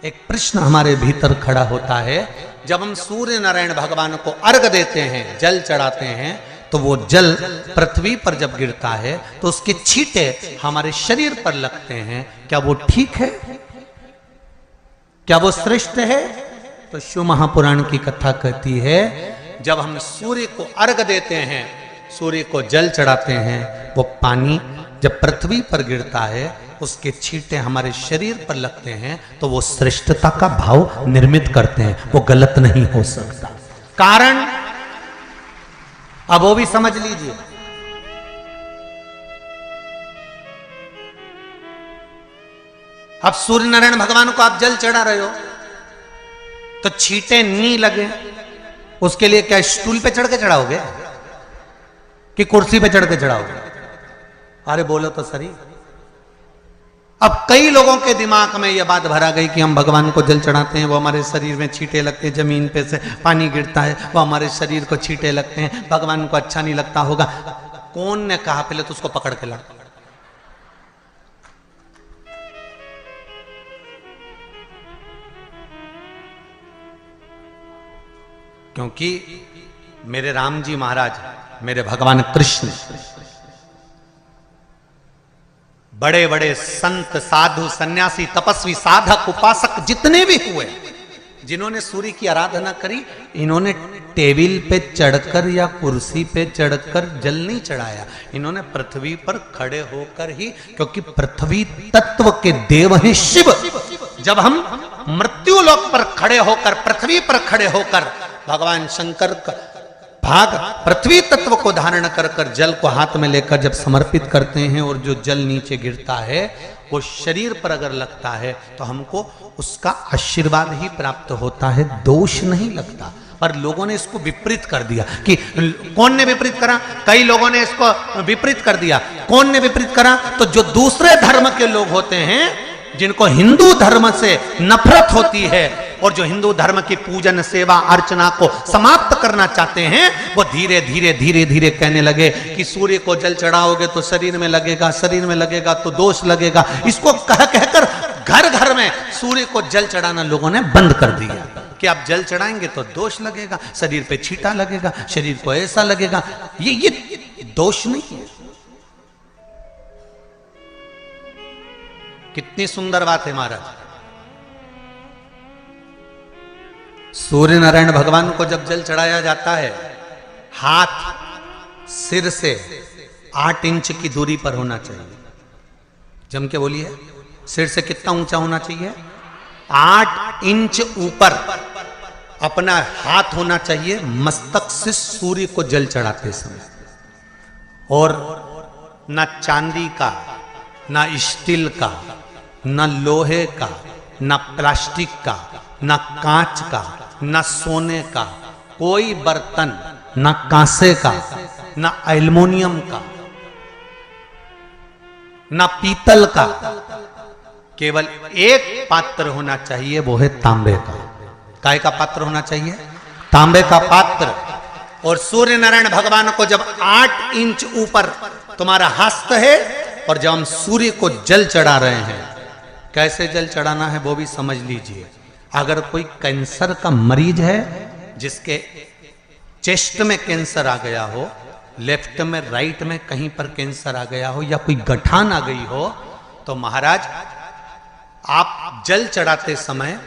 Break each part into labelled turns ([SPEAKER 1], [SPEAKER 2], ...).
[SPEAKER 1] एक प्रश्न हमारे भीतर खड़ा होता है। जब हम सूर्य नारायण भगवान को अर्घ देते हैं, जल चढ़ाते हैं, तो वो जल पृथ्वी पर जब गिरता है तो उसके छींटे हमारे शरीर पर लगते हैं। क्या वो ठीक है? क्या वो श्रेष्ठ है? तो शिव महापुराण की कथा कहती है, जब हम सूर्य को अर्घ देते हैं, सूर्य को जल चढ़ाते हैं, वो पानी जब पृथ्वी पर गिरता है, उसके छींटे हमारे शरीर पर लगते हैं, तो वो श्रेष्ठता का भाव निर्मित करते हैं। वो गलत नहीं हो सकता। कारण अब वो भी समझ लीजिए। अब सूर्य नारायण भगवान को आप जल चढ़ा रहे हो तो छींटे नहीं लगे, उसके लिए क्या स्टूल पे चढ़ के चढ़ाओगे कि कुर्सी पे चढ़ के चढ़ाओगे? अरे बोलो तो सही। अब कई लोगों के दिमाग में यह बात भरा गई कि हम भगवान को जल चढ़ाते हैं, वो हमारे शरीर में छींटे लगते हैं, जमीन पे से पानी गिरता है, वो हमारे शरीर को छींटे लगते हैं, भगवान को अच्छा नहीं लगता होगा। कौन ने कहा? पहले तो उसको पकड़ के ला। क्योंकि मेरे राम जी महाराज, मेरे भगवान कृष्ण, बड़े बड़े संत, साधु, सन्यासी, तपस्वी, साधक, उपासक जितने भी हुए, जिन्होंने सूर्य की आराधना करी, इन्होंने टेबल पे चढ़कर या कुर्सी पे चढ़कर जल नहीं चढ़ाया। इन्होंने पृथ्वी पर खड़े होकर ही, क्योंकि पृथ्वी तत्व के देव हैं शिव। जब हम मृत्यु लोक पर खड़े होकर, पृथ्वी पर खड़े होकर भगवान शंकर का भाग पृथ्वी तत्व को धारण कर कर जल को हाथ में लेकर जब समर्पित करते हैं, और जो जल नीचे गिरता है वो शरीर पर अगर लगता है तो हमको उसका आशीर्वाद ही प्राप्त होता है, दोष नहीं लगता। पर लोगों ने इसको विपरीत कर दिया। कि कौन ने विपरीत करा? कई लोगों ने इसको विपरीत कर दिया। कौन ने विपरीत करा? तो जो दूसरे धर्म के लोग होते हैं, जिनको हिंदू धर्म से नफरत होती है और जो हिंदू धर्म की पूजन, सेवा, अर्चना को समाप्त करना चाहते हैं, वो धीरे धीरे धीरे धीरे कहने लगे कि सूर्य को जल चढ़ाओगे तो शरीर में लगेगा, शरीर में लगेगा तो दोष लगेगा। इसको कह कहकर घर घर में सूर्य को जल चढ़ाना लोगों ने बंद कर दिया कि आप जल चढ़ाएंगे तो दोष लगेगा, शरीर पे छींटा लगेगा, शरीर को ऐसा लगेगा। ये दोष नहीं है। कितनी सुंदर बात है महाराज। सूर्य नारायण भगवान को जब जल चढ़ाया जाता है, हाथ सिर से 8 इंच की दूरी पर होना चाहिए। जम के बोलिए, सिर से कितना ऊंचा होना चाहिए? 8 इंच ऊपर अपना हाथ होना चाहिए मस्तक से सूर्य को जल चढ़ाते समय। और ना चांदी का, ना स्टील का, ना लोहे का, ना प्लास्टिक का, ना कांच का, ना सोने का कोई बर्तन, ना कांसे का, ना एल्युमिनियम का, ना पीतल का, केवल एक पात्र होना चाहिए, वो है तांबे का। काय का पात्र होना चाहिए? तांबे का पात्र। और सूर्य नारायण भगवान को जब 8 इंच ऊपर तुम्हारा हस्त है, और जब हम सूर्य को जल चढ़ा रहे हैं, कैसे जल चढ़ाना है वो भी समझ लीजिए। अगर कोई कैंसर का मरीज है, जिसके चेस्ट में कैंसर आ गया हो, लेफ्ट में, राइट में कहीं पर कैंसर आ गया हो, या कोई गठान आ गई हो, तो महाराज आप जल चढ़ाते समय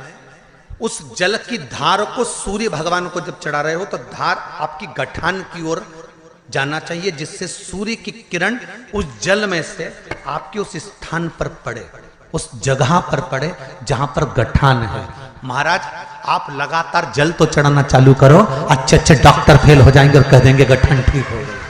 [SPEAKER 1] उस जल की धार को सूर्य भगवान को जब चढ़ा रहे हो, तो धार आपकी गठान की ओर जाना चाहिए, जिससे सूर्य की किरण उस जल में से आपके उस स्थान पर पड़े, उस जगह पर पड़े जहां पर गठान है। महाराज आप लगातार जल तो चढ़ाना चालू करो, अच्छे अच्छे डॉक्टर फेल हो जाएंगे और कह देंगे गठान ठीक हो गई।